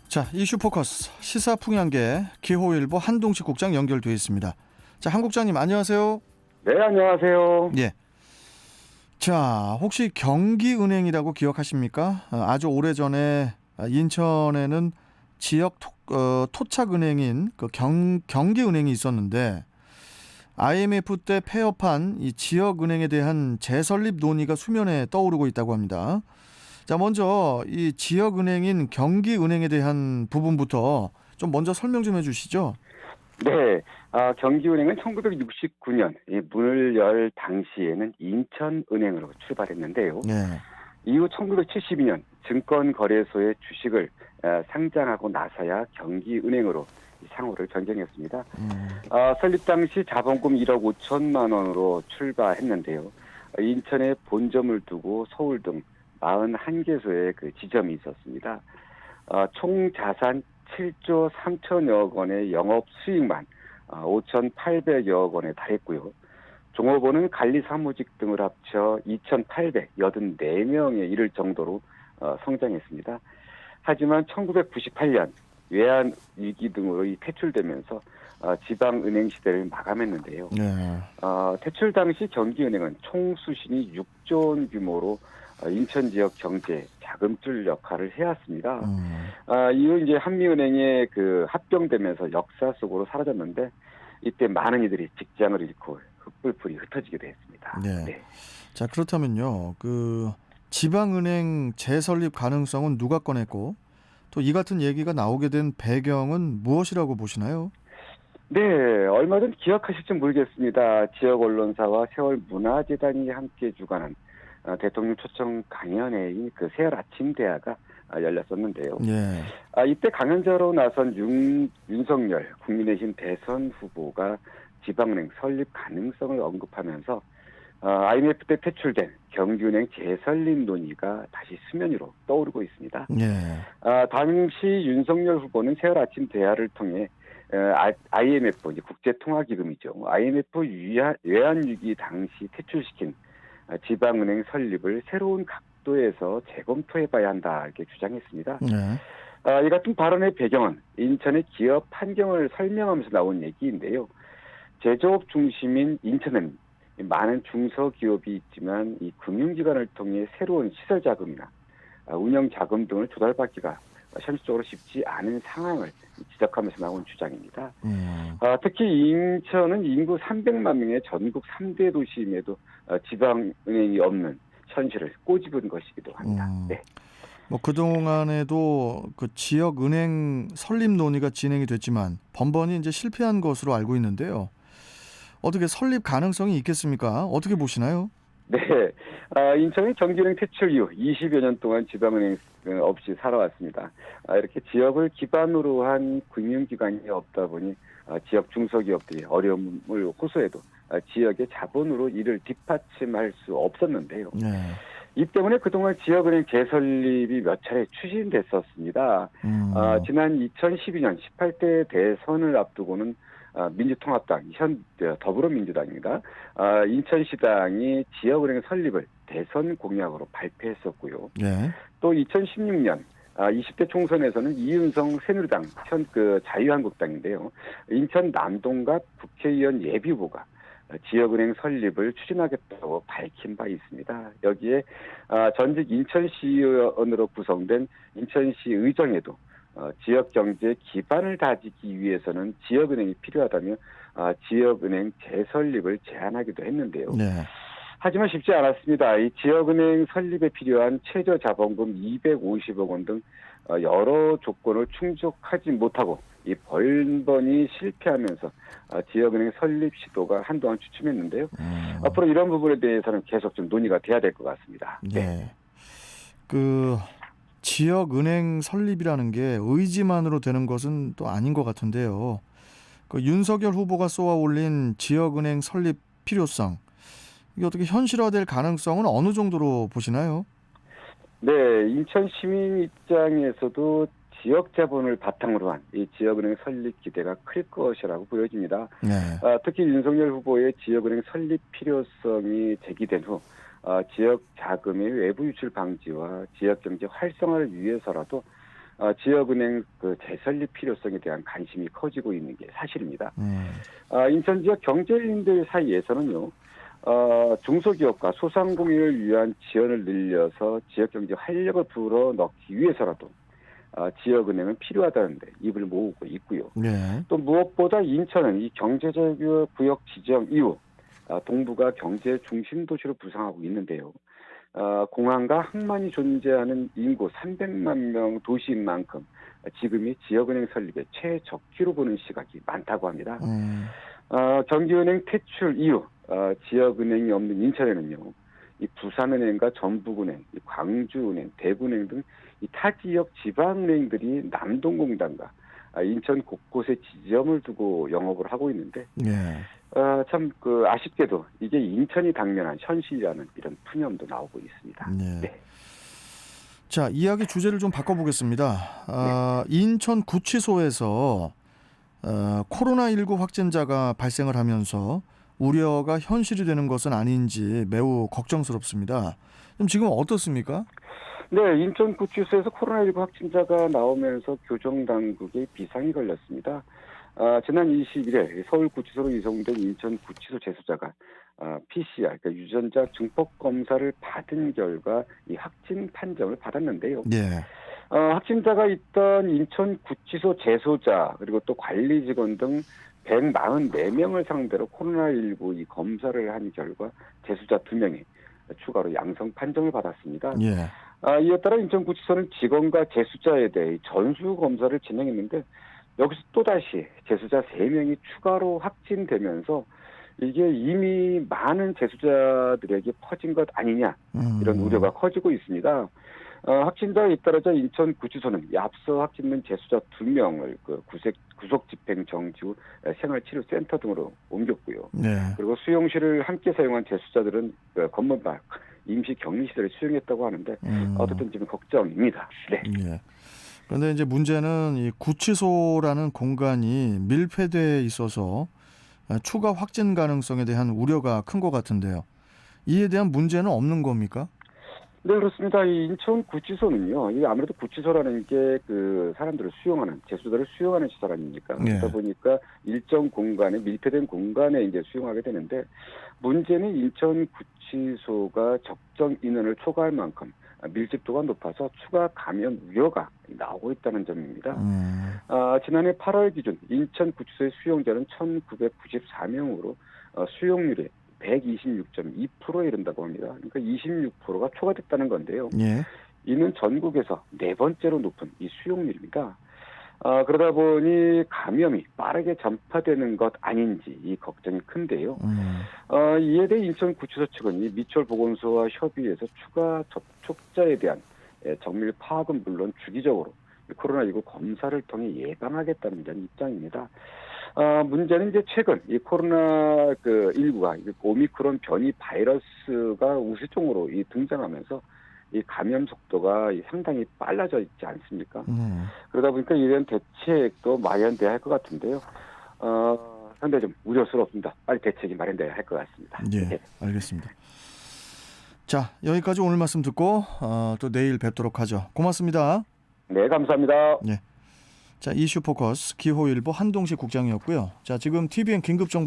자, 이슈 포커스 시사풍향계 기호일보 한동식 국장 연결돼 있습니다. 자, 한 국장님 안녕하세요. 네, 안녕하세요. 예. 자, 혹시 경기은행이라고 기억하십니까? 아주 오래전에 인천에는 지역 토착은행인 그 경기은행이 있었는데 IMF 때 폐업한 이 지역은행에 대한 재설립 논의가 수면에 떠오르고 있다고 합니다. 자, 먼저 이 지역은행인 경기은행에 대한 부분부터 좀 먼저 설명 좀 해주시죠. 네, 경기은행은 1969년 문을 열 당시에는 인천은행으로 출발했는데요. 네. 이후 1972년 증권거래소의 주식을 상장하고 나서야 경기은행으로 상호를 변경했습니다. 설립 당시 자본금 1억 5천만 원으로 출발했는데요. 인천에 본점을 두고 서울 등 41개소의 그 지점이 있었습니다. 총 자산 7조 3천여 원의 영업 수익만 5,800여 원에 달했고요. 종업원은 관리 사무직 등을 합쳐 2,884명에 이를 정도로 성장했습니다. 하지만 1998년 외환 위기 등으로 퇴출되면서 지방은행 시대를 마감했는데요. 네. 퇴출 당시 경기은행은 총 수신이 6조 원 규모로 인천 지역 경제 자금줄 역할을 해왔습니다. 이후 이제 한미은행에 그 합병되면서 역사 속으로 사라졌는데 이때 많은 이들이 직장을 잃고 흩불풀이 흩어지기도 했습니다. 네. 네. 자, 그렇다면요. 그 지방은행 재설립 가능성은 누가 꺼냈고 또 이 같은 얘기가 나오게 된 배경은 무엇이라고 보시나요? 네, 얼마든 기억하실지 모르겠습니다. 지역 언론사와 세월 문화재단이 함께 주관한 대통령 초청 강연회인 그 세월 아침 대화가 열렸었는데요. 네. 이때 강연자로 나선 윤석열 국민의힘 대선 후보가 지방은행 설립 가능성을 언급하면서 IMF 때 퇴출된 경기은행 재설립 논의가 다시 수면 위로 떠오르고 있습니다. 네. 당시 윤석열 후보는 세월 아침 대화를 통해 IMF 국제통화기금이죠. IMF 외환위기 당시 퇴출시킨 지방은행 설립을 새로운 각도에서 재검토해봐야 한다 이렇게 주장했습니다. 네. 이 같은 발언의 배경은 인천의 기업 환경을 설명하면서 나온 얘기인데요. 제조업 중심인 인천은 많은 중소기업이 있지만 이 금융기관을 통해 새로운 시설 자금이나 운영 자금 등을 조달받기가 현실적으로 쉽지 않은 상황을 지적하면서 나온 주장입니다. 특히 인천은 인구 300만 명의 전국 3대 도시임에도 지방은행이 없는 현실을 꼬집은 것이기도 합니다. 네. 뭐 그동안에도 그 지역은행 설립 논의가 진행이 됐지만 번번이 이제 실패한 것으로 알고 있는데요. 어떻게 설립 가능성이 있겠습니까? 어떻게 보시나요? 네. 인천의 경기은행 퇴출 이후 20여 년 동안 지방은행 없이 살아왔습니다. 이렇게 지역을 기반으로 한 금융기관이 없다 보니 지역 중소기업들이 어려움을 호소해도 지역의 자본으로 이를 뒷받침할 수 없었는데요. 네. 이 때문에 그동안 지역은행 재설립이 몇 차례 추진됐었습니다. 지난 2012년 18대 대선을 앞두고는 민주통합당, 현 더불어민주당입니다. 인천시당이 지역은행 설립을 대선 공약으로 발표했었고요. 네. 또 2016년 20대 총선에서는 이윤성 새누리당, 현 그 자유한국당인데요. 인천 남동갑 국회의원 예비후보가 지역은행 설립을 추진하겠다고 밝힌 바 있습니다. 여기에 전직 인천시의원으로 구성된 인천시 의정에도 지역 경제 기반을 다지기 위해서는 지역은행이 필요하다며 지역은행 재설립을 제안하기도 했는데요. 네. 하지만 쉽지 않았습니다. 이 지역은행 설립에 필요한 최저 자본금 250억 원 등 여러 조건을 충족하지 못하고 이 번번이 실패하면서 지역은행 설립 시도가 한동안 주춤했는데요. 앞으로 이런 부분에 대해서는 계속 좀 논의가 돼야 될 것 같습니다. 네. 그 지역은행 설립이라는 게 의지만으로 되는 것은 또 아닌 것 같은데요. 그 윤석열 후보가 쏘아 올린 지역은행 설립 필요성, 이게 어떻게 현실화될 가능성은 어느 정도로 보시나요? 네, 인천 시민 입장에서도 지역 자본을 바탕으로 한 이 지역은행 설립 기대가 클 것이라고 보여집니다. 네. 특히 윤석열 후보의 지역은행 설립 필요성이 제기된 후 지역 자금의 외부 유출 방지와 지역 경제 활성화를 위해서라도 지역은행 그 재설립 필요성에 대한 관심이 커지고 있는 게 사실입니다. 음. 인천 지역 경제인들 사이에서는요, 중소기업과 소상공인을 위한 지원을 늘려서 지역 경제 활력을 불어넣기 위해서라도 지역은행은 필요하다는데 입을 모으고 있고요. 네. 또 무엇보다 인천은 이 경제구역 지정 이후 동부가 경제 중심 도시로 부상하고 있는데요. 공항과 항만이 존재하는 인구 300만 명 도시인 만큼 지금이 지역은행 설립의 최적기로 보는 시각이 많다고 합니다. 경기은행 퇴출 이후 지역은행이 없는 인천에는요, 이 부산은행과 전북은행, 이 광주은행, 대구은행 등 이 타 지역 지방은행들이 남동공단과 인천 곳곳에 지점을 두고 영업을 하고 있는데 네. 참 아쉽게도 이게 인천이 당면한 현실이라는 이런 푸념도 나오고 있습니다. 네. 네. 자, 이야기 주제를 좀 바꿔보겠습니다. 인천 구치소에서 코로나19 확진자가 발생을 하면서 우려가 현실이 되는 것은 아닌지 매우 걱정스럽습니다. 그럼 지금 어떻습니까? 네, 인천구치소에서 코로나19 확진자가 나오면서 교정당국에 비상이 걸렸습니다. 지난 21일 서울구치소로 이송된 인천구치소 재소자가 PCR, 그러니까 유전자 증폭 검사를 받은 결과 이 확진 판정을 받았는데요. 네. 확진자가 있던 인천구치소 재소자 그리고 또 관리 직원 등 144명을 상대로 코로나19 이 검사를 한 결과 재소자 2명이 추가로 양성 판정을 받았습니다. 예. 이에 따라 인천구치소는 직원과 재수자에 대해 전수 검사를 진행했는데 여기서 또다시 재수자 3명이 추가로 확진되면서 이게 이미 많은 재수자들에게 퍼진 것 아니냐 이런 우려가 커지고 있습니다. 확진자가 잇따르자 인천구치소는 앞서 확진된 재수자 2명을 구속집행 정지 후 생활치료센터 등으로 옮겼고요. 네. 그리고 수용실을 함께 사용한 재수자들은 건물 밖 임시 격리시설에 수용했다고 하는데 어쨌든 지금 걱정입니다. 네. 예. 그런데 이제 문제는 이 구치소라는 공간이 밀폐돼 있어서 추가 확진 가능성에 대한 우려가 큰 것 같은데요. 이에 대한 문제는 없는 겁니까? 네, 그렇습니다. 이 인천구치소는요, 이 아무래도 구치소라는 게 사람들을 수용하는, 재수자를 수용하는 시설 아닙니까? 네. 그러다 보니까 일정 공간에, 밀폐된 공간에 이제 수용하게 되는데, 문제는 인천구치소가 적정 인원을 초과할 만큼 밀집도가 높아서 추가 감염 우려가 나오고 있다는 점입니다. 지난해 8월 기준 인천구치소의 수용자는 1,994명으로 수용률이 126.2%에 이른다고 합니다. 그러니까 26%가 초과됐다는 건데요. 예. 이는 전국에서 4번째로 높은 이 수용률입니다. 그러다 보니 감염이 빠르게 전파되는 것 아닌지 이 걱정이 큰데요. 이에 대해 인천구치소 측은 이 미철보건소와 협의해서 추가 접촉자에 대한 정밀 파악은 물론 주기적으로 코로나19 검사를 통해 예방하겠다는 이런 입장입니다. 문제는 이제 최근 이 코로나19가 오미크론 변이 바이러스가 우수종으로 등장하면서 이 감염 속도가 상당히 빨라져 있지 않습니까? 그러다 보니까 이런 대책도 마련돼야 할 것 같은데요. 상당히 좀 우려스럽습니다. 빨리 대책이 마련돼야 할 것 같습니다. 예, 네. 알겠습니다. 자, 여기까지 오늘 말씀 듣고 또 내일 뵙도록 하죠. 고맙습니다. 네, 감사합니다. 자, 이슈 포커스 기호일보 한동식 국장이었고요. 자, 지금 TVN 긴급정보